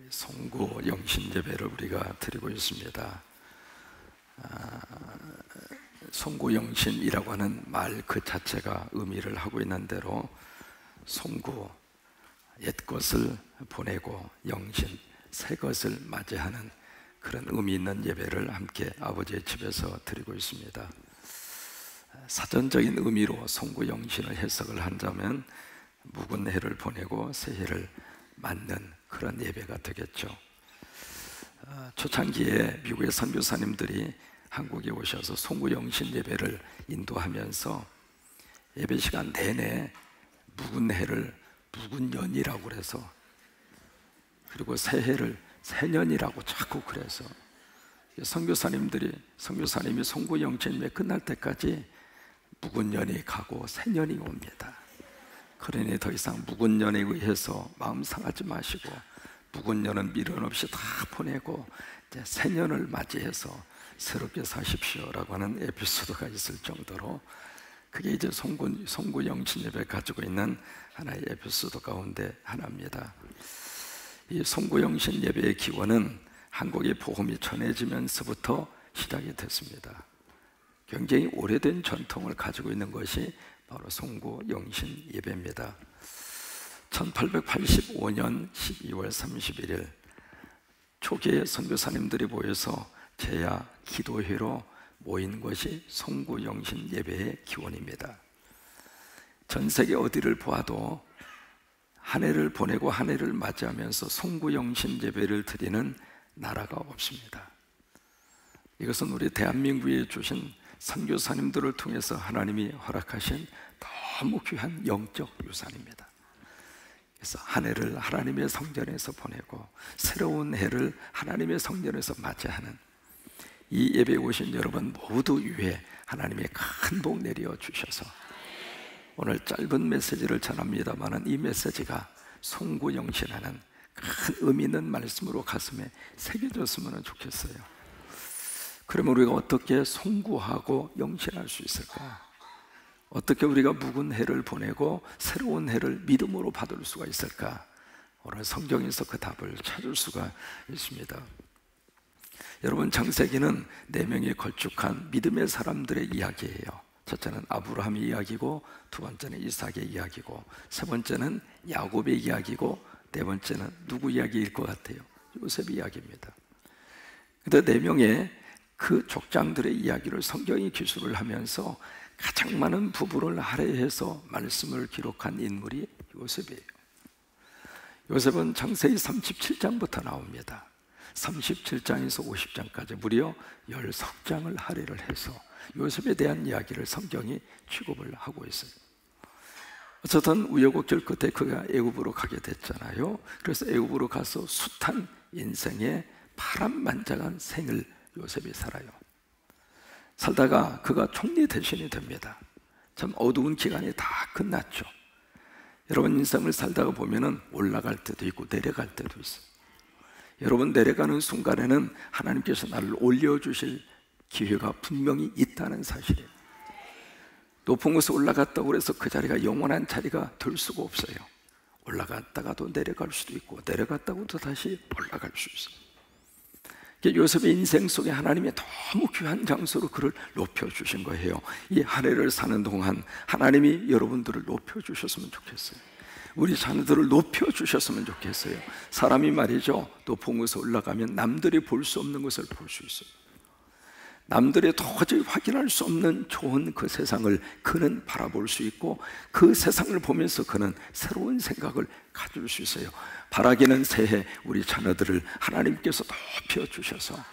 송구 영신 예배를 우리가 드리고 있습니다. 송구 영신이라고 하는 말 그 자체가 의미를 하고 있는 대로 송구, 옛것을 보내고 영신, 새것을 맞이하는 그런 의미 있는 예배를 함께 아버지의 집에서 드리고 있습니다. 사전적인 의미로 송구 영신을 해석을 한다면 묵은 해를 보내고 새 해를 맞는 그런 예배가 되겠죠. 초창기에 미국의 선교사님들이 한국에 오셔서 송구 영신 예배를 인도하면서 예배 시간 내내 묵은 해를 묵은 년이라고 그래서, 그리고 새해를 새년이라고 자꾸 그래서 선교사님이 송구 영신 예배 끝날 때까지 묵은 년이 가고 새년이 옵니다. 그러니 더 이상 묵은 년에 의해서 마음 상하지 마시고 묵은 년은 미련 없이 다 보내고 이제 새년을 맞이해서 새롭게 사십시오라고 하는 에피소드가 있을 정도로, 그게 이제 송구 영신 예배 가지고 있는 하나의 에피소드 가운데 하나입니다. 이 송구 영신 예배의 기원은 한국의 복음이 전해지면서부터 시작이 됐습니다. 굉장히 오래된 전통을 가지고 있는 것이 바로 송구 영신 예배입니다. 1885년 12월 31일 초기의 선교사님들이 모여서 제야 기도회로 모인 것이 송구 영신 예배의 기원입니다. 전 세계 어디를 보아도 한 해를 보내고 한 해를 맞이하면서 송구 영신 예배를 드리는 나라가 없습니다. 이것은 우리 대한민국에 주신 선교사님들을 통해서 하나님이 허락하신 너무 귀한 영적 유산입니다. 그래서 한 해를 하나님의 성전에서 보내고 새로운 해를 하나님의 성전에서 맞이하는 이 예배에 오신 여러분 모두 위에 하나님의 큰 복 내려 주셔서 오늘 짧은 메시지를 전합니다만 이 메시지가 송구 영신하는 큰 의미 있는 말씀으로 가슴에 새겨졌으면 좋겠어요. 그러면 우리가 어떻게 송구하고 영신할 수 있을까? 어떻게 우리가 묵은 해를 보내고 새로운 해를 믿음으로 받을 수가 있을까? 오늘 성경에서 그 답을 찾을 수가 있습니다. 여러분, 창세기는 4명의 걸쭉한 믿음의 사람들의 이야기예요. 첫째는 아브라함의 이야기고, 두 번째는 이삭의 이야기고, 세 번째는 야곱의 이야기고, 네 번째는 누구 이야기일 것 같아요? 요셉의 이야기입니다. 근데 4명의 그 족장들의 이야기를 성경이 기술을 하면서 가장 많은 부부를 할애해서 말씀을 기록한 인물이 요셉이에요. 요셉은 창세기 37장부터 나옵니다. 37장에서 50장까지 무려 10석장을 할애를 해서 요셉에 대한 이야기를 성경이 취급을 하고 있어요. 어쨌든 우여곡절 끝에 그가 애굽으로 가게 됐잖아요. 그래서 애굽으로 가서 숱한 인생의 파란만장한 생을 요셉이 살아요. 살다가 그가 총리 대신이 됩니다. 참 어두운 기간이 다 끝났죠. 여러분, 인생을 살다가 보면은 올라갈 때도 있고 내려갈 때도 있어요. 여러분, 내려가는 순간에는 하나님께서 나를 올려주실 기회가 분명히 있다는 사실이에요. 높은 곳에 올라갔다고 해서 그 자리가 영원한 자리가 될 수가 없어요. 올라갔다가도 내려갈 수도 있고 내려갔다고도 다시 올라갈 수 있어요. 요셉의 인생 속에 하나님이 너무 귀한 장소로 그를 높여주신 거예요. 이 한 해를 사는 동안 하나님이 여러분들을 높여주셨으면 좋겠어요. 우리 자녀들을 높여주셨으면 좋겠어요. 사람이 말이죠, 높은 곳에 올라가면 남들이 볼 수 없는 것을 볼 수 있어요. 남들이 도저히 확인할 수 없는 좋은 그 세상을 그는 바라볼 수 있고, 그 세상을 보면서 그는 새로운 생각을 가질 수 있어요. 바라기는 새해 우리 자녀들을 하나님께서 높여주셔서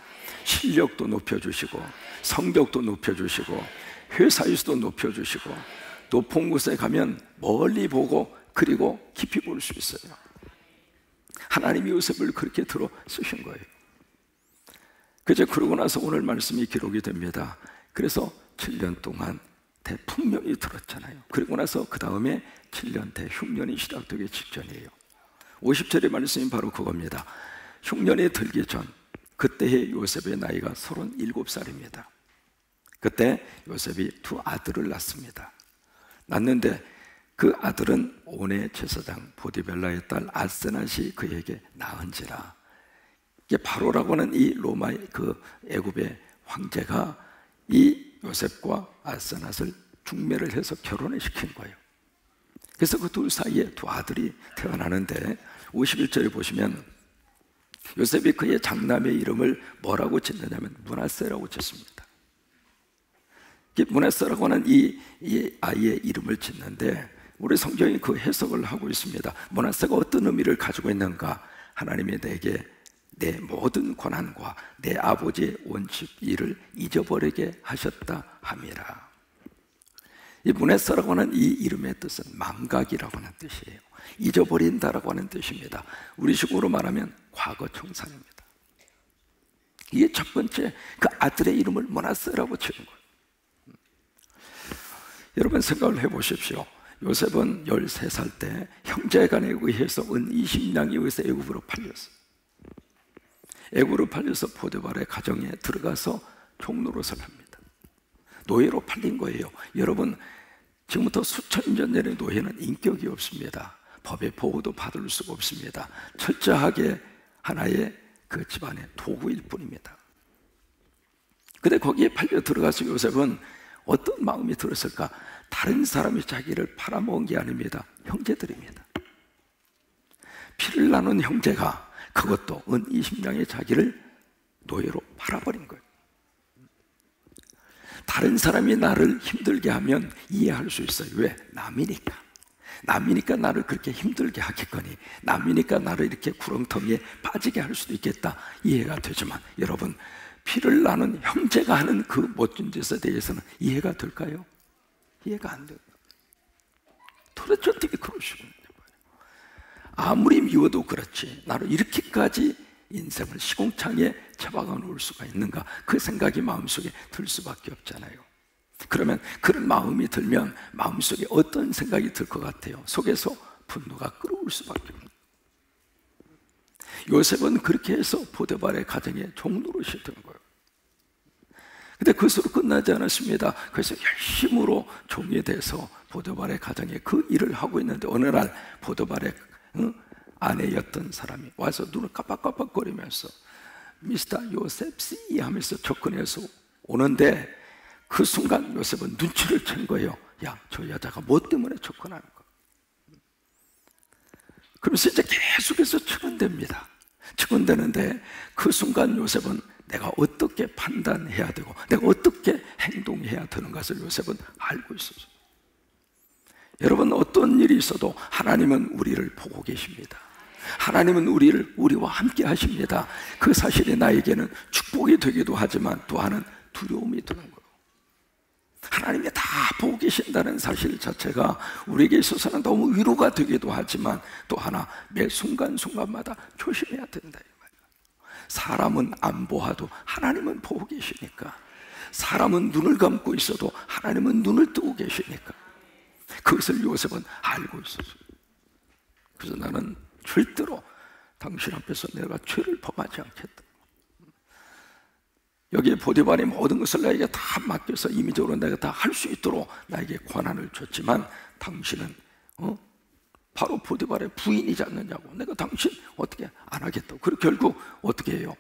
실력도 높여주시고 성격도 높여주시고 회사에서도 높여주시고 높은 곳에 가면 멀리 보고 그리고 깊이 볼 수 있어요. 하나님이 요셉을 그렇게 들어 쓰신 거예요. 그러고 나서 오늘 말씀이 기록이 됩니다. 그래서 7년 동안 대풍년이 들었잖아요. 그리고 나서 그 다음에 7년 대흉년이 시작되기 직전이에요. 50절의 말씀이 바로 그겁니다. 흉년이 들기 전, 그때의 요셉의 나이가 37살입니다. 그때 요셉이 2 아들을 낳습니다. 낳는데 그 아들은 온의 제사장 보디벨라의 딸 아스낫이 그에게 낳은지라 이게 바로라고 하는 이 로마의 그 애굽의 황제가 이 요셉과 아스낫을 중매를 해서 결혼을 시킨 거예요. 그래서 그 둘 사이에 두 아들이 태어나는데 51절에 보시면 요셉이 그의 장남의 이름을 뭐라고 짓느냐면 므낫세라고 짓습니다. 므낫세라고 하는 이 아이의 이름을 짓는데 우리 성경이 그 해석을 하고 있습니다. 므낫세가 어떤 의미를 가지고 있는가? 하나님이 내게 내 모든 고난과 내 아버지의 원칙 일을 잊어버리게 하셨다 함이라. 이 므낫세라고 하는 이 이름의 뜻은 망각이라고 하는 뜻이에요. 잊어버린다라고 하는 뜻입니다. 우리식으로 말하면 과거 청산입니다. 이게 첫 번째 그 아들의 이름을 므낫세라고 지은 거예요. 여러분 생각을 해보십시오. 요셉은 13살 때 형제간에 의해서 은 20냥에 의해서 애굽으로 팔렸어요. 애굽으로 팔려서 포티바의 가정에 들어가서 종노릇을 합니다. 노예로 팔린 거예요. 여러분, 지금부터 수천 년 전의 노예는 인격이 없습니다. 법의 보호도 받을 수가 없습니다. 철저하게 하나의 그 집안의 도구일 뿐입니다. 근데 거기에 팔려 들어가서 요셉은 어떤 마음이 들었을까? 다른 사람이 자기를 팔아먹은 게 아닙니다. 형제들입니다. 피를 나눈 형제가 그것도 은 20냥의 자기를 노예로 팔아버린 거예요. 다른 사람이 나를 힘들게 하면 이해할 수 있어요. 왜? 남이니까. 남이니까 나를 그렇게 힘들게 하겠거니, 남이니까 나를 이렇게 구렁텅이에 빠지게 할 수도 있겠다, 이해가 되지만 여러분, 피를 나눈 형제가 하는 그 멋진 짓에 대해서는 이해가 될까요? 이해가 안 돼요. 도대체 어떻게 그럴 수가 있냐. 아무리 미워도 그렇지 나를 이렇게까지 인생을 시궁창에 처박아 놓을 수가 있는가, 그 생각이 마음속에 들 수밖에 없잖아요. 그러면 그런 마음이 들면 마음속에 어떤 생각이 들 것 같아요? 속에서 분노가 끓어올 수밖에 없는. 요셉은 그렇게 해서 포티바의 가정에 종노릇이 된 거예요. 근데 그것으로 끝나지 않았습니다. 그래서 열심으로 종이 돼서 포티바의 가정에 그 일을 하고 있는데 어느 날 포티바의 아내였던 사람이 와서 눈을 깜빡깜빡거리면서 미스터 요셉씨 하면서 접근해서 오는데 그 순간 요셉은 눈치를 챈 거예요. 야, 저 여자가 뭐 때문에 접근하는 거야? 그러면서 이제 계속해서 측은됩니다. 측은되는데 그 순간 요셉은 내가 어떻게 판단해야 되고 내가 어떻게 행동해야 되는 것을 요셉은 알고 있었어요. 여러분, 어떤 일이 있어도 하나님은 우리를 보고 계십니다. 하나님은 우리와 함께 하십니다. 그 사실이 나에게는 축복이 되기도 하지만 또 하나는 두려움이 드는 거예요. 하나님이 다 보고 계신다는 사실 자체가 우리에게 있어서는 너무 위로가 되기도 하지만 또 하나 매 순간순간마다 조심해야 된다. 사람은 안 보아도 하나님은 보고 계시니까, 사람은 눈을 감고 있어도 하나님은 눈을 뜨고 계시니까, 그것을 요셉은 알고 있었어요. 그래서 나는 절대로 당신 앞에서 내가 죄를 범하지 않겠다. 여기에 포티바의 모든 것을 나에게 다 맡겨서 임의적으로 내가 다 할 수 있도록 나에게 권한을 줬지만 당신은 바로 포티바의 부인이지 않느냐고, 내가 당신 어떻게 안 하겠다고. 그리고 결국 어떻게 해요?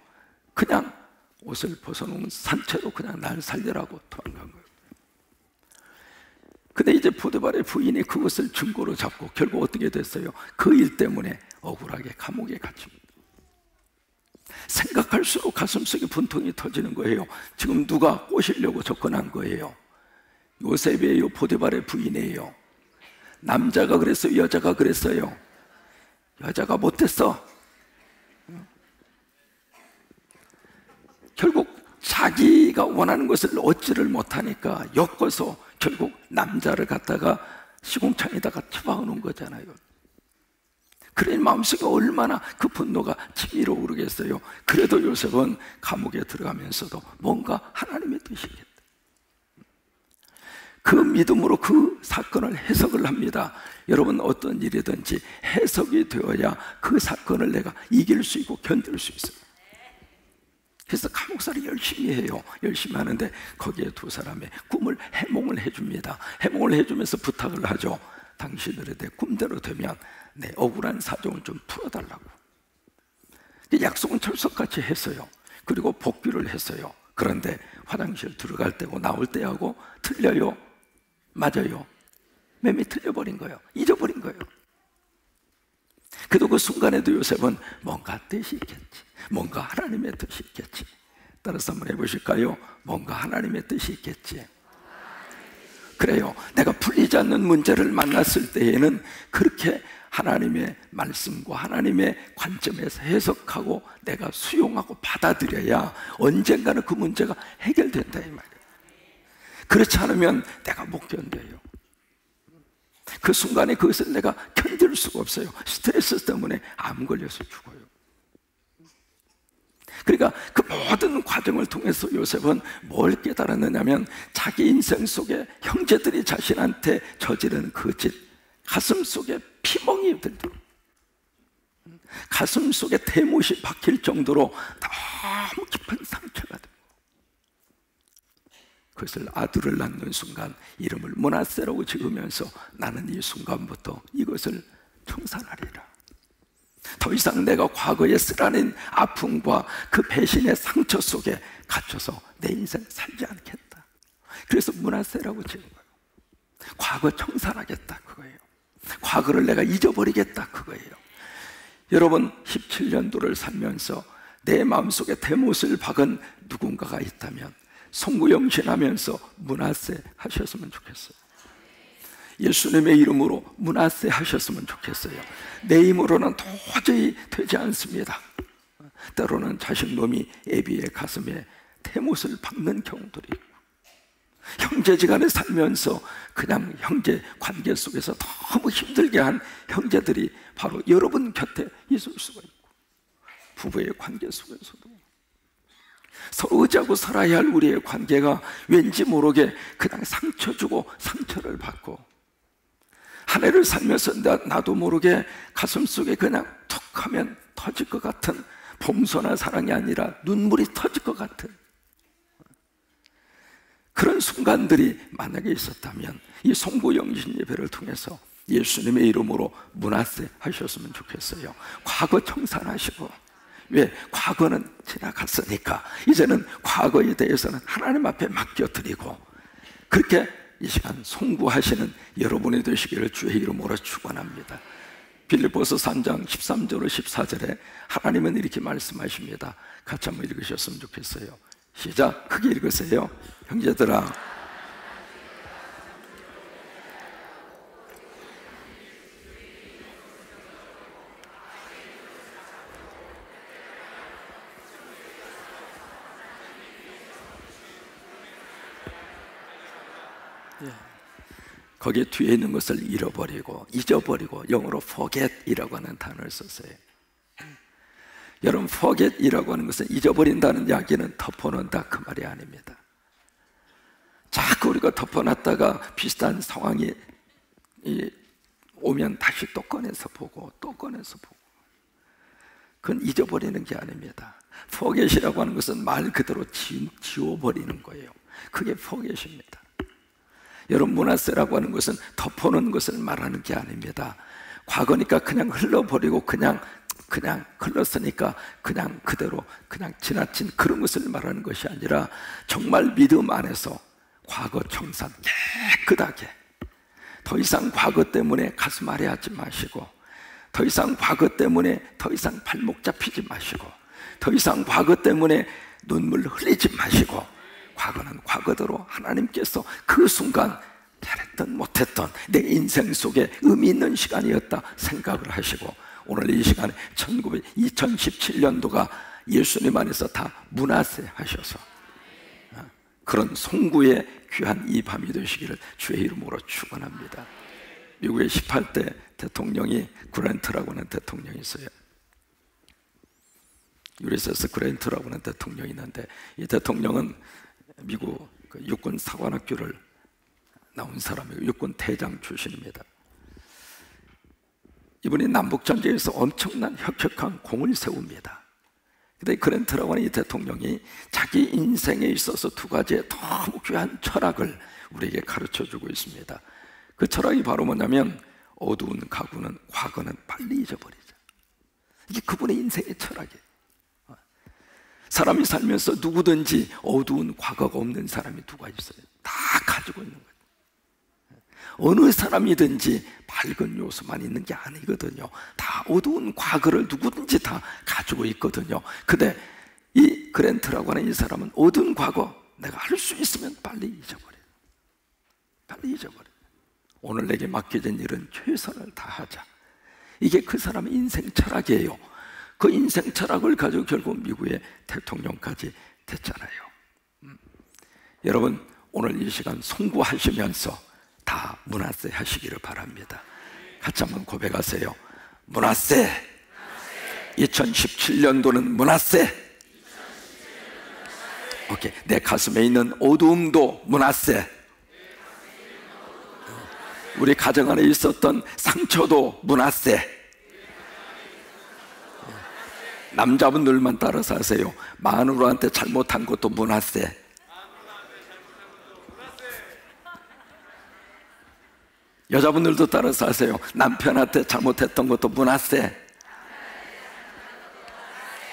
그냥 옷을 벗어놓은 산채로 그냥 날 살리라고 도망간 거예요. 근데 이제 포티바의 부인이 그것을 증거로 잡고 결국 어떻게 됐어요? 그 일 때문에 억울하게 감옥에 갇힙니다. 생각할수록 가슴속에 분통이 터지는 거예요. 지금 누가 꼬시려고 접근한 거예요? 요셉이에요? 포티바의 부인이에요? 남자가 그랬어요? 여자가 그랬어요? 여자가 못했어. 결국 자기가 원하는 것을 얻지를 못하니까 엮어서 결국 남자를 갖다가 시궁창에다가 처박아 놓은 거잖아요. 그러니 마음속에 얼마나 그 분노가 치밀어 오르겠어요. 그래도 요셉은 감옥에 들어가면서도 뭔가 하나님의 뜻이겠다, 그 믿음으로 그 사건을 해석을 합니다. 여러분, 어떤 일이든지 해석이 되어야 그 사건을 내가 이길 수 있고 견딜 수 있어요. 그래서 감옥살이 열심히 해요. 열심히 하는데 거기에 두 사람의 꿈을 해몽을 해줍니다. 해몽을 해주면서 부탁을 하죠. 당신들의 내 꿈대로 되면 내 억울한 사정을 좀 풀어달라고. 약속은 철석같이 했어요. 그리고 복귀를 했어요. 그런데 화장실 들어갈 때고 나올 때하고 틀려요? 맞아요? 맴이 틀려버린 거예요. 잊어버린 거예요. 그래도 그 순간에도 요셉은 뭔가 뜻이 있겠지, 뭔가 하나님의 뜻이 있겠지. 따라서 한번 해보실까요? 뭔가 하나님의 뜻이 있겠지. 그래요. 내가 풀리지 않는 문제를 만났을 때에는 그렇게 하나님의 말씀과 하나님의 관점에서 해석하고 내가 수용하고 받아들여야 언젠가는 그 문제가 해결된다 이 말이에요. 그렇지 않으면 내가 못 견뎌요. 그 순간에 그것을 내가 견딜 수가 없어요. 스트레스 때문에 암 걸려서 죽어요. 그러니까 그 모든 과정을 통해서 요셉은 뭘 깨달았느냐면 자기 인생 속에 형제들이 자신한테 저지른 그 짓, 가슴 속에 피멍이 들도록, 가슴 속에 대못이 박힐 정도로 너무 깊은 상처가 되고, 그것을 아들을 낳는 순간 이름을 므낫세라고 지으면서 나는 이 순간부터 이것을 청산하리라. 더 이상 내가 과거에 쓰라린 아픔과 그 배신의 상처 속에 갇혀서 내 인생 살지 않겠다. 그래서 므낫세라고 지은 거예요. 과거 청산하겠다 그거예요. 과거를 내가 잊어버리겠다 그거예요. 여러분 17년도를 살면서 내 마음속에 대못을 박은 누군가가 있다면 송구영신하면서 므낫세 하셨으면 좋겠어요. 예수님의 이름으로 므낫세 하셨으면 좋겠어요. 내 힘으로는 도저히 되지 않습니다. 때로는 자식 놈이 애비의 가슴에 대못을 박는 경우들이 있고, 형제지간에 살면서 그냥 형제 관계 속에서 너무 힘들게 한 형제들이 바로 여러분 곁에 있을 수가 있고, 부부의 관계 속에서도 서로 의지하고 살아야 할 우리의 관계가 왠지 모르게 그냥 상처 주고 상처를 받고, 한 해를 살면서 나도 모르게 가슴속에 그냥 툭 하면 터질 것 같은 봉선한 사랑이 아니라 눈물이 터질 것 같은 그런 순간들이 만약에 있었다면 이 송구영신 예배를 통해서 예수님의 이름으로 므낫세 하셨으면 좋겠어요. 과거 청산하시고, 왜? 과거는 지나갔으니까 이제는 과거에 대해서는 하나님 앞에 맡겨드리고, 그렇게 이 시간 송구하시는 여러분이 되시기를 주의 이름으로 축원합니다. 빌립보서 3장 13절로 14절에 하나님은 이렇게 말씀하십니다. 같이 한번 읽으셨으면 좋겠어요. 시작. 크게 읽으세요. 형제들아, 거기에 뒤에 있는 것을 잃어버리고 잊어버리고 영어로 forget이라고 하는 단어를 썼어요. 여러분, forget이라고 하는 것은 잊어버린다는 이야기는 덮어놓는다 그 말이 아닙니다. 자꾸 우리가 덮어놨다가 비슷한 상황이 오면 다시 또 꺼내서 보고 또 꺼내서 보고, 그건 잊어버리는 게 아닙니다. forget이라고 하는 것은 말 그대로 지워버리는 거예요. 그게 forget입니다. 여러분, 므낫세라고 하는 것은 덮어놓은 것을 말하는 게 아닙니다. 과거니까 그냥 흘러버리고 그냥 흘렀으니까 그냥 그대로 그냥 지나친 그런 것을 말하는 것이 아니라 정말 믿음 안에서 과거 청산 깨끗하게, 더 이상 과거 때문에 가슴 아래하지 마시고, 더 이상 과거 때문에 더 이상 발목 잡히지 마시고, 더 이상 과거 때문에 눈물 흘리지 마시고, 과거는 과거대로 하나님께서 그 순간 잘했던 못했던 내 인생 속에 의미 있는 시간이었다 생각을 하시고, 오늘 이 시간에 2017년도가 예수님 안에서 다 므낫세 하셔서 그런 송구의 귀한 이 밤이 되시기를 주의 이름으로 축원합니다. 미국의 18대 대통령이 그랜트라고 하는 대통령이 있어요. 유리세스 그랜트라고 하는 대통령이 있는데, 이 대통령은 미국 육군 사관학교를 나온 사람이고 육군 대장 출신입니다. 이분이 남북전쟁에서 엄청난 혁혁한 공을 세웁니다. 근데 그랜트라고 하는 이 대통령이 자기 인생에 있어서 두 가지의 너무 귀한 철학을 우리에게 가르쳐주고 있습니다. 그 철학이 바로 뭐냐면, 어두운 과거는 빨리 잊어버리자. 이게 그분의 인생의 철학이에요. 사람이 살면서 누구든지 어두운 과거가 없는 사람이 누가 있어요? 다 가지고 있는 거예요. 어느 사람이든지 밝은 요소만 있는 게 아니거든요. 다 어두운 과거를 누구든지 다 가지고 있거든요. 근데 이 그랜트라고 하는 이 사람은 어두운 과거 내가 할 수 있으면 빨리 잊어버려요. 빨리 잊어버려요. 오늘 내게 맡겨진 일은 최선을 다하자. 이게 그 사람의 인생 철학이에요. 그 인생 철학을 가지고 결국 미국의 대통령까지 됐잖아요. 여러분 오늘 이 시간 송구하시면서 다 문화세 하시기를 바랍니다. 같이 한번 고백하세요. 문화세. 2017년도는 문화세. 오케이. 내 가슴에 있는 어두움도 문화세. 우리 가정 안에 있었던 상처도 문화세. 남자분들만 따라서 하세요. 마누라한테 잘못한 것도 문화세. 여자분들도 따라서 하세요. 남편한테 잘못했던 것도 문화세.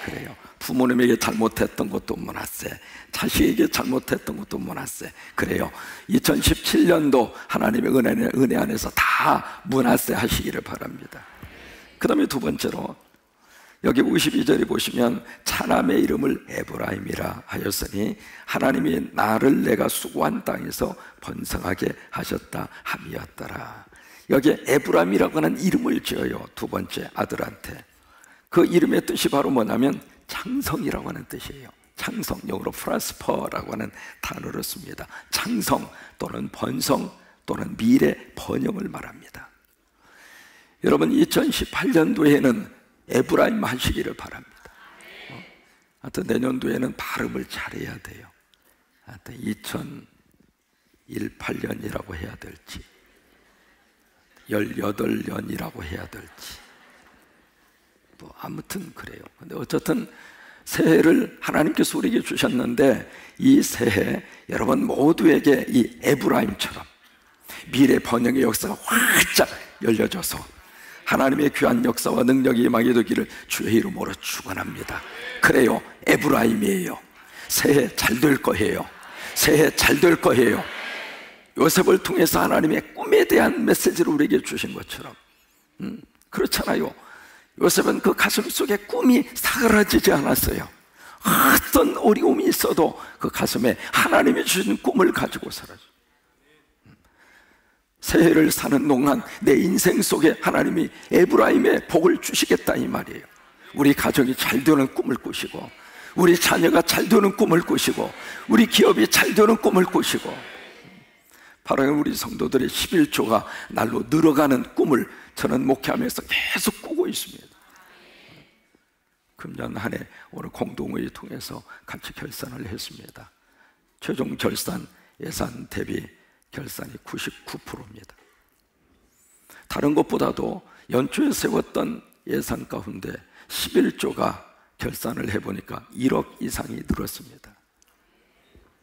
그래요. 부모님에게 잘못했던 것도 문화세, 자식에게 잘못했던 것도 문화세. 그래요. 2017년도 하나님의 은혜 안에서 다 문화세 하시기를 바랍니다. 그 다음에 두 번째로 여기 52절에 보시면 차남의 이름을 에브라임이라 하였으니 하나님이 나를 내가 수고한 땅에서 번성하게 하셨다 함이었더라. 여기에 에브라임이라고 하는 이름을 지어요. 두 번째 아들한테. 그 이름의 뜻이 바로 뭐냐면 창성이라고 하는 뜻이에요. 창성, 영어로 프라스퍼라고 하는 단어를 씁니다. 창성 또는 번성 또는 미래 번영을 말합니다. 여러분 2018년도에는 에브라임 하시기를 바랍니다. 하여튼 내년도에는 발음을 잘해야 돼요. 하여튼 2018년이라고 해야 될지 18년이라고 해야 될지 뭐 아무튼 그래요. 근데 어쨌든 새해를 하나님께서 우리에게 주셨는데 이 새해 여러분 모두에게 이 에브라임처럼 미래 번영의 역사가 활짝 열려져서 하나님의 귀한 역사와 능력이 임하게 되기를 주의 이름으로 축원합니다. 그래요. 에브라임이에요. 새해 잘 될 거예요. 새해 잘 될 거예요. 요셉을 통해서 하나님의 꿈에 대한 메시지를 우리에게 주신 것처럼 그렇잖아요. 요셉은 그 가슴 속에 꿈이 사그라지지 않았어요. 어떤 어려움이 있어도 그 가슴에 하나님이 주신 꿈을 가지고 살았어요. 새해를 사는 동안 내 인생 속에 하나님이 에브라임의 복을 주시겠다 이 말이에요. 우리 가정이 잘 되는 꿈을 꾸시고 우리 자녀가 잘 되는 꿈을 꾸시고 우리 기업이 잘 되는 꿈을 꾸시고 바로 우리 성도들의 11조가 날로 늘어가는 꿈을 저는 목회하면서 계속 꾸고 있습니다. 금년 한 해 오늘 공동회의 통해서 같이 결산을 했습니다. 최종 결산 예산 대비 결산이 99%입니다. 다른 것보다도 연초에 세웠던 예산 가운데 11조가 결산을 해보니까 1억 이상이 늘었습니다.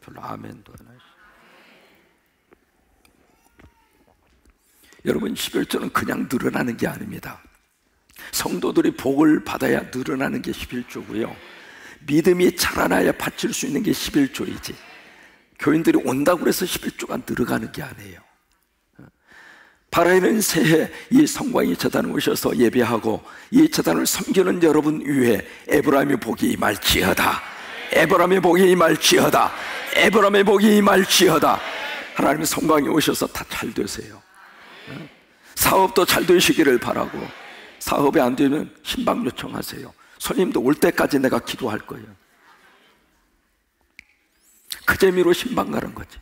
별로 아멘도 안 하시죠. 여러분 11조는 그냥 늘어나는 게 아닙니다. 성도들이 복을 받아야 늘어나는 게 11조고요 믿음이 자라나야 바칠 수 있는 게 11조이지 교인들이 온다고 해서 11조가 늘어가는 게 아니에요. 바라는 새해 이 성광이 제단에 오셔서 예배하고 이 제단을 섬기는 여러분 위에 에브라임의 복이 임할지어다. 에브라임의 복이 임할지어다. 에브라임의 복이 임할지어다. 하나님의 성광이 오셔서 다 잘 되세요. 사업도 잘 되시기를 바라고 사업이 안 되면 신방 요청하세요. 손님도 올 때까지 내가 기도할 거예요. 그 재미로 신방 가는 거지.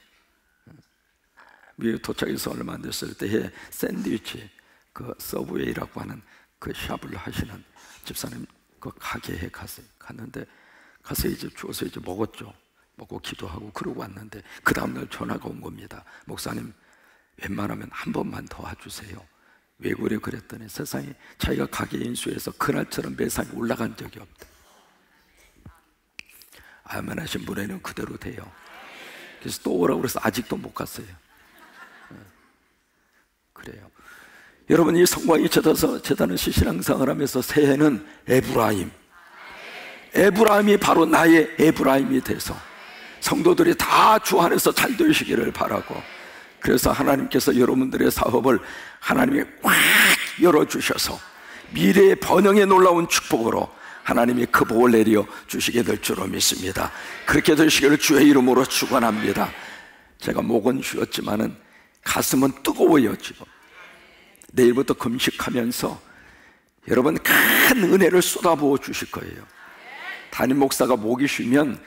미국 도착해서 얼마 안 됐을 때에 샌드위치 그 서브웨이라고 하는 그 샵을 하시는 집사님 그 가게에 갔는데 가서 이제 주워서 이제 먹었죠. 먹고 기도하고 그러고 왔는데 그 다음날 전화가 온 겁니다. 목사님 웬만하면 한 번만 더 와주세요. 왜 그래 그랬더니 세상에 자기가 가게 인수해서 그날처럼 매상이 올라간 적이 없다. 아멘 하신 분에는 그대로 돼요. 그래서 또 오라고 그래서 아직도 못 갔어요. 그래요. 여러분 이 성광이 젖어서 제단은 신앙생활을 하면서 새해는 에브라임 에브라임이 바로 나의 에브라임이 돼서 성도들이 다 주 안에서 잘 되시기를 바라고, 그래서 하나님께서 여러분들의 사업을 하나님이 꽉 열어주셔서 미래의 번영의 놀라운 축복으로 하나님이 그 복을 내려 주시게 될 줄로 믿습니다. 그렇게 되시기를 주의 이름으로 축원합니다. 제가 목은 쉬었지만은 가슴은 뜨거워요. 지금 내일부터 금식하면서 여러분 큰 은혜를 쏟아부어 주실 거예요. 담임 목사가 목이 쉬면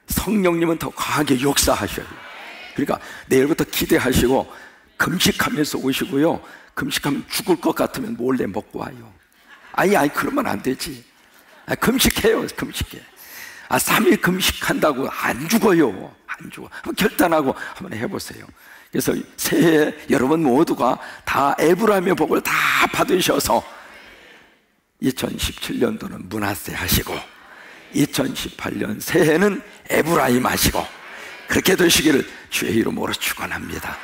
성령님은 더 강하게 역사하셔요. 그러니까 내일부터 기대하시고 금식하면서 오시고요, 금식하면 죽을 것 같으면 몰래 먹고 와요. 아니 그러면 안 되지. 금식해요. 금식해. 3일 금식한다고 안 죽어요. 안 죽어. 한번 결단하고 한번 해보세요. 그래서 새해 여러분 모두가 다 에브라임의 복을 다 받으셔서 2017년도는 므낫세 하시고 2018년 새해는 에브라임 하시고 그렇게 되시기를 주의 이름으로 축원합니다.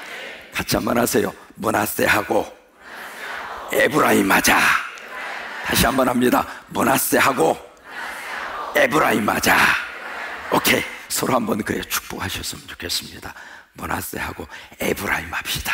같이 한번 하세요. 므낫세 하고 에브라임 하자. 다시 한번 합니다. 므낫세 하고 에브라임 하자. 오케이, 서로 한번 그래 축복하셨으면 좋겠습니다. 므낫세 하고 에브라임 합시다.